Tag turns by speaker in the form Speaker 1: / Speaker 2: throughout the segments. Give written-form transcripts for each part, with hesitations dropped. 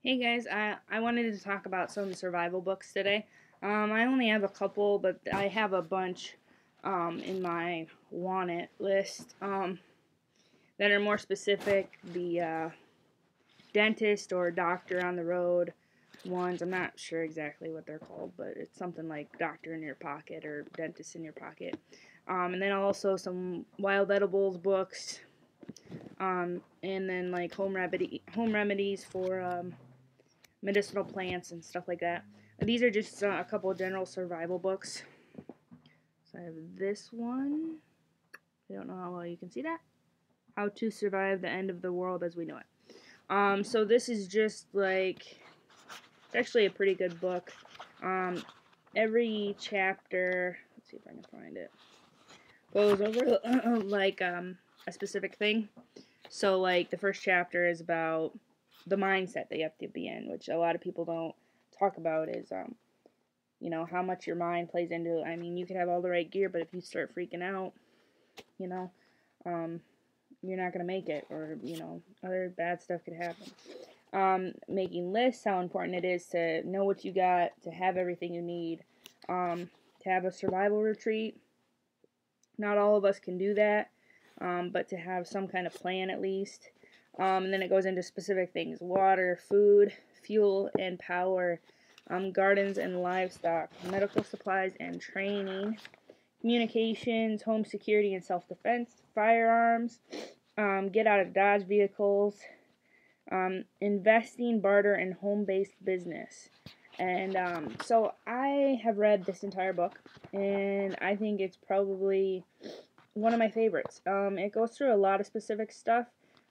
Speaker 1: Hey guys, I wanted to talk about some survival books today. I only have a couple, but I have a bunch in my want it list that are more specific. The dentist or doctor on the road ones, I'm not sure exactly what they're called, but it's something like doctor in your pocket or dentist in your pocket. And then also some wild edibles books, and then like home remedies for medicinal plants and stuff like that. These are just a couple of general survival books. So I have this one. I don't know how well you can see that. How to Survive the End of the World as We Know It. So this is just like, it's actually a pretty good book. Every chapter, let's see if I can find it, goes over like a specific thing. So like the first chapter is about the mindset that you have to be in, which a lot of people don't talk about, is how much your mind plays into it. I mean, you could have all the right gear, but if you start freaking out, you know, um, you're not going to make it, or, other bad stuff could happen. Making lists, how important it is to know what you got, to have everything you need, to have a survival retreat. Not all of us can do that, but to have some kind of plan at least. And then it goes into specific things: water, food, fuel, and power, gardens and livestock, medical supplies and training, communications, home security and self-defense, firearms, get out of Dodge vehicles, investing, barter, and home-based business. And so I have read this entire book, and I think it's probably one of my favorites. It goes through a lot of specific stuff,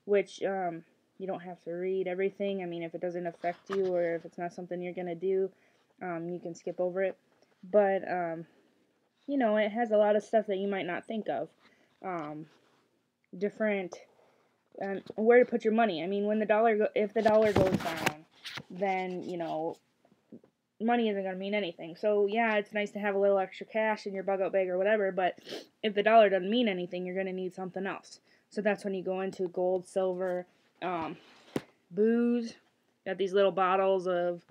Speaker 1: which you don't have to read everything. I mean, if it doesn't affect you or if it's not something you're going to do, you can skip over it. But, it has a lot of stuff that you might not think of. Different, where to put your money. I mean, if the dollar goes down, then, money isn't going to mean anything. So, yeah, it's nice to have a little extra cash in your bug out bag or whatever, but if the dollar doesn't mean anything, you're going to need something else. So that's when you go into gold, silver, booze. Got these little bottles of,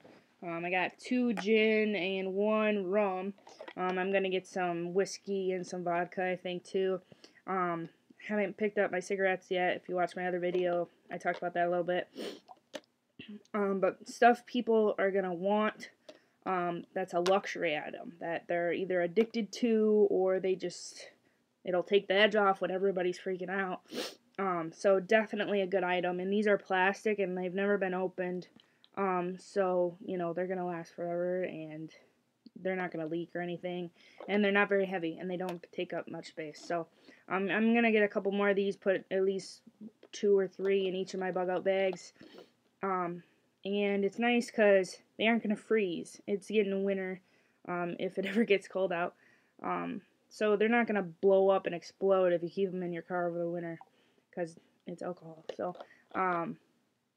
Speaker 1: I got 2 gin and 1 rum. I'm going to get some whiskey and some vodka, I think, too. Haven't picked up my cigarettes yet. If you watch my other video, I talked about that a little bit. But stuff people are going to want, that's a luxury item that they're either addicted to, or it'll take the edge off when everybody's freaking out. So definitely a good item. And these are plastic and they've never been opened. So, they're going to last forever and they're not going to leak or anything. And they're not very heavy and they don't take up much space. So, I'm going to get a couple more of these, put at least 2 or 3 in each of my bug out bags. And it's nice because they aren't going to freeze. It's getting winter, if it ever gets cold out. So they're not going to blow up and explode if you keep them in your car over the winter, because it's alcohol. So,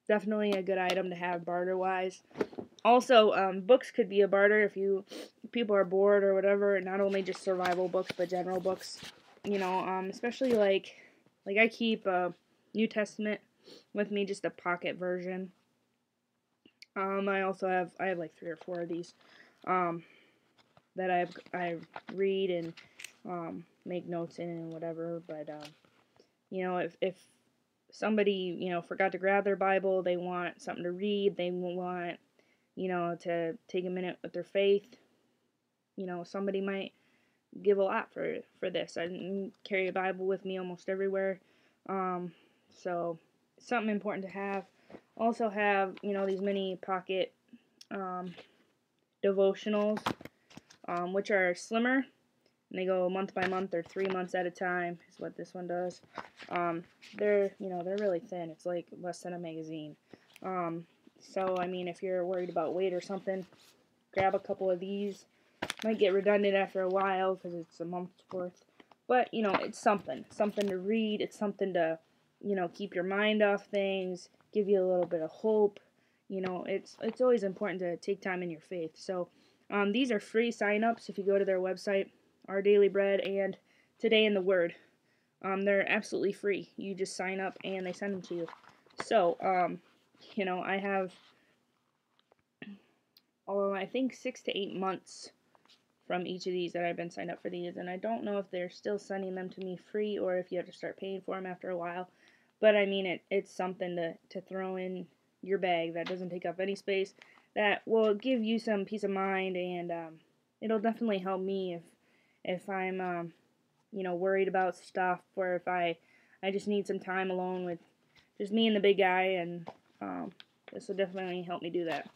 Speaker 1: definitely a good item to have barter-wise. Also, books could be a barter if people are bored or whatever. Not only just survival books, but general books. Especially like I keep a New Testament with me, just a pocket version. I have like 3 or 4 of these, that I read and make notes in and whatever. But if somebody forgot to grab their Bible, they want something to read, they want to take a minute with their faith. Somebody might give a lot for this. I carry a Bible with me almost everywhere, so it's something important to have. Also have these mini pocket devotionals, which are slimmer, and they go month by month or 3 months at a time is what this one does. They're really thin. It's like less than a magazine. So I mean, if you're worried about weight or something, grab a couple of these. Might get redundant after a while because it's a month's worth, but it's something to read. It's something to keep your mind off things, give you a little bit of hope. It's always important to take time in your faith. So these are free sign-ups if you go to their website, Our Daily Bread and Today in the Word. They're absolutely free. You just sign up and they send them to you. So I have I think 6 to 8 months from each of these that I've been signed up for these, and I don't know if they're still sending them to me free or if you have to start paying for them after a while. But I mean, it's something to throw in your bag that doesn't take up any space, that will give you some peace of mind, and it'll definitely help me if I'm worried about stuff, or if I just need some time alone with just me and the big guy, and this will definitely help me do that.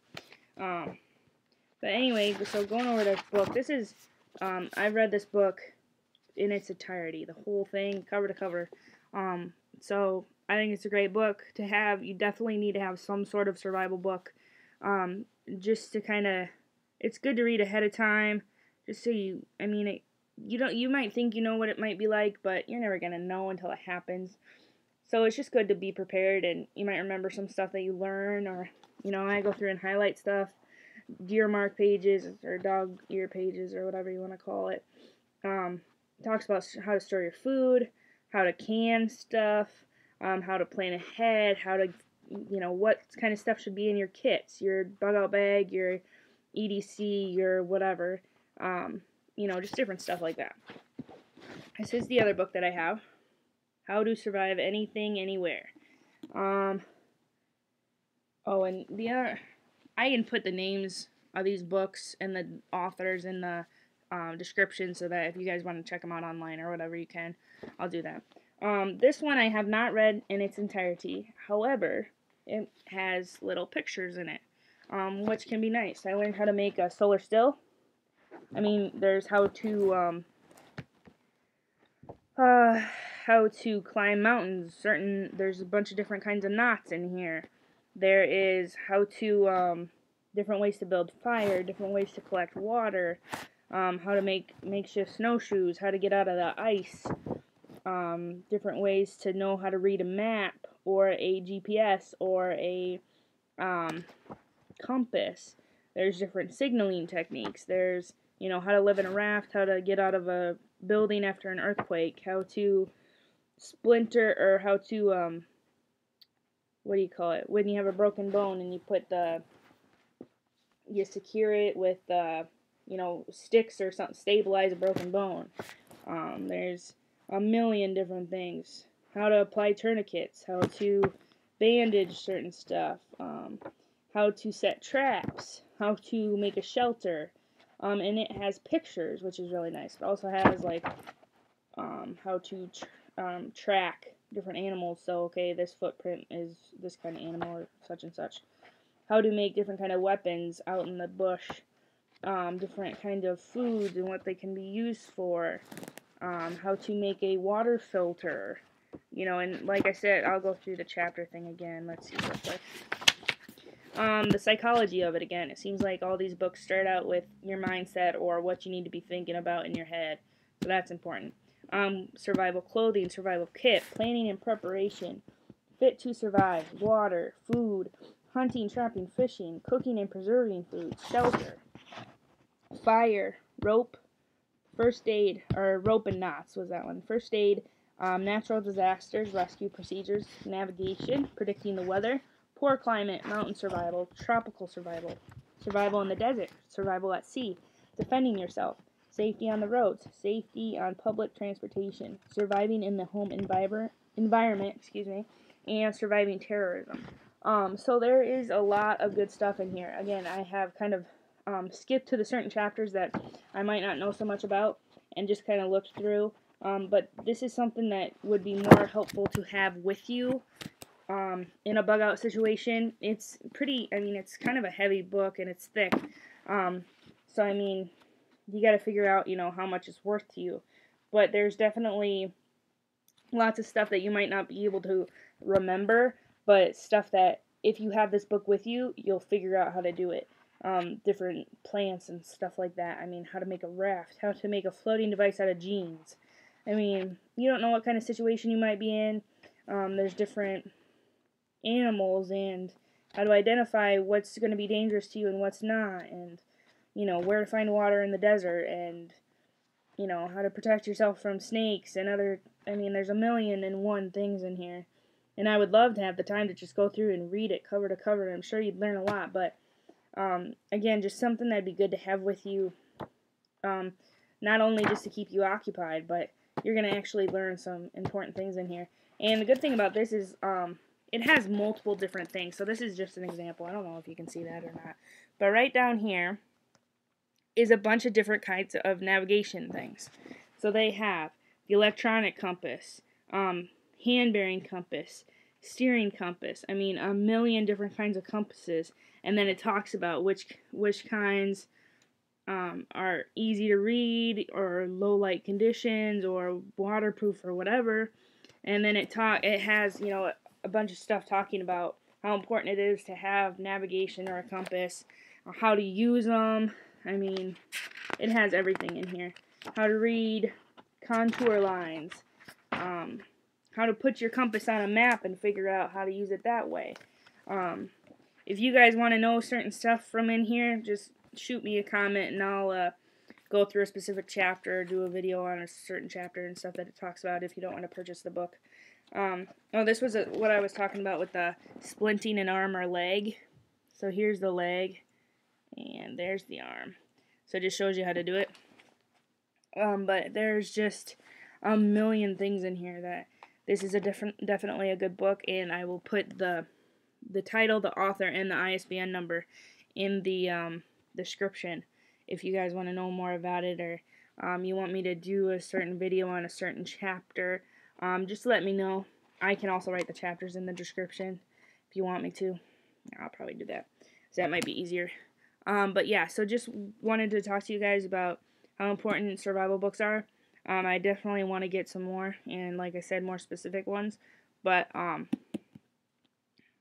Speaker 1: But anyway, so going over this book, this is, I've read this book in its entirety, the whole thing, cover to cover. So I think it's a great book to have. You definitely need to have some sort of survival book, just to kind of, it's good to read ahead of time, just so you might think you know what it might be like, but you're never going to know until it happens. So it's just good to be prepared, and you might remember some stuff that you learn, or, I go through and highlight stuff, deer mark pages, or dog ear pages, or whatever you want to call it. Talks about how to store your food, how to can stuff, how to plan ahead, how to, what kind of stuff should be in your kits, your bug out bag, your EDC, your whatever, just different stuff like that. This is the other book that I have, How to Survive Anything, Anywhere. And the other, I can put the names of these books and the authors in the description, so that if you guys want to check them out online or whatever, you can. I'll do that. This one I have not read in its entirety. However, it has little pictures in it, which can be nice. I learned how to make a solar still. I mean, there's how to climb mountains. There's a bunch of different kinds of knots in here. There is how to, different ways to build fire, different ways to collect water, how to make makeshift snowshoes, how to get out of the ice, different ways to know how to read a map, or a GPS, or a, compass. There's different signaling techniques. There's, how to live in a raft, how to get out of a building after an earthquake, how to splinter, or how to, what do you call it, when you have a broken bone and you secure it with, sticks or something, stabilize a broken bone. There's a million different things. How to apply tourniquets, how to bandage certain stuff, how to set traps, how to make a shelter, and it has pictures, which is really nice. It also has, like, how to track different animals. So, okay, this footprint is this kind of animal, or such and such. How to make different kind of weapons out in the bush, different kind of foods and what they can be used for, how to make a water filter, and like I said, I'll go through the chapter thing again. Let's see real quick. The psychology of it again. It seems like all these books start out with your mindset, or what you need to be thinking about in your head, so that's important. Survival clothing, survival kit, planning and preparation, fit to survive, water, food, hunting, trapping, fishing, cooking and preserving food, shelter, fire, rope, first aid, or rope and knots was that one. First aid, natural disasters, rescue procedures, navigation, predicting the weather, poor climate, mountain survival, tropical survival, survival in the desert, survival at sea, defending yourself, safety on the roads, safety on public transportation, surviving in the home environment, and surviving terrorism. So there is a lot of good stuff in here. Again, I have kind of skipped to the certain chapters that I might not know so much about, and just kind of looked through. But this is something that would be more helpful to have with you in a bug out situation. It's it's kind of a heavy book, and it's thick. So I mean, you got to figure out, how much it's worth to you. But there's definitely lots of stuff that you might not be able to remember, but stuff that if you have this book with you, you'll figure out how to do it. Different plants and stuff like that. I mean, how to make a raft, how to make a floating device out of jeans. I mean, you don't know what kind of situation you might be in. There's different animals, and how to identify what's going to be dangerous to you and what's not, and where to find water in the desert, and how to protect yourself from snakes and other. I mean, there's a million and one things in here, and I would love to have the time to just go through and read it cover to cover. I'm sure you'd learn a lot, but Again, just something that'd be good to have with you, not only just to keep you occupied, but you're going to actually learn some important things in here. And the good thing about this is it has multiple different things. So this is just an example. I don't know if you can see that or not. But right down here is a bunch of different kinds of navigation things. So they have the electronic compass, hand-bearing compass, steering compass. I mean, a million different kinds of compasses. And then it talks about which kinds are easy to read or low light conditions or waterproof or whatever. And then it has, you know, a bunch of stuff talking about how important it is to have navigation or a compass, or how to use them. I mean, it has everything in here. How to read contour lines, how to put your compass on a map and figure out how to use it that way. If you guys want to know certain stuff from in here, just shoot me a comment and I'll go through a specific chapter or do a video on a certain chapter and stuff that it talks about if you don't want to purchase the book. Oh, this was what I was talking about with the splinting an arm or leg. So here's the leg, and there's the arm. So it just shows you how to do it. But there's just a million things in here that this is definitely a good book, and I will put the title, the author, and the ISBN number in the description if you guys want to know more about it, or you want me to do a certain video on a certain chapter. Just let me know. I can also write the chapters in the description if you want me to. I'll probably do that, so that might be easier. But yeah, so just wanted to talk to you guys about how important survival books are. I definitely want to get some more, and like I said, more specific ones. But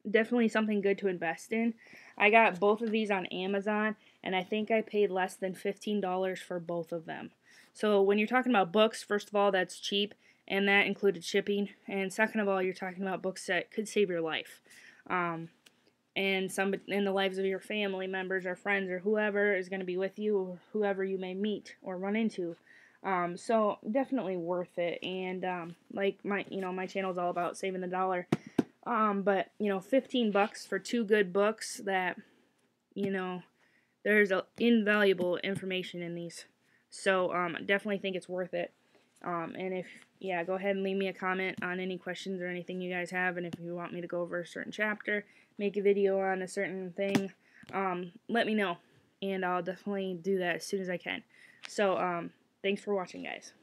Speaker 1: definitely something good to invest in. I got both of these on Amazon, and I think I paid less than $15 for both of them. So when you're talking about books, first of all, that's cheap, and that included shipping. And second of all, you're talking about books that could save your life. And some in the lives of your family members or friends or whoever is going to be with you, or whoever you may meet or run into. So definitely worth it. And like my channel is all about saving the dollar. But $15 for two good books that there's invaluable information in these. So definitely think it's worth it. And go ahead and leave me a comment on any questions or anything you guys have, and if you want me to go over a certain chapter, make a video on a certain thing, let me know, and I'll definitely do that as soon as I can. So thanks for watching, guys.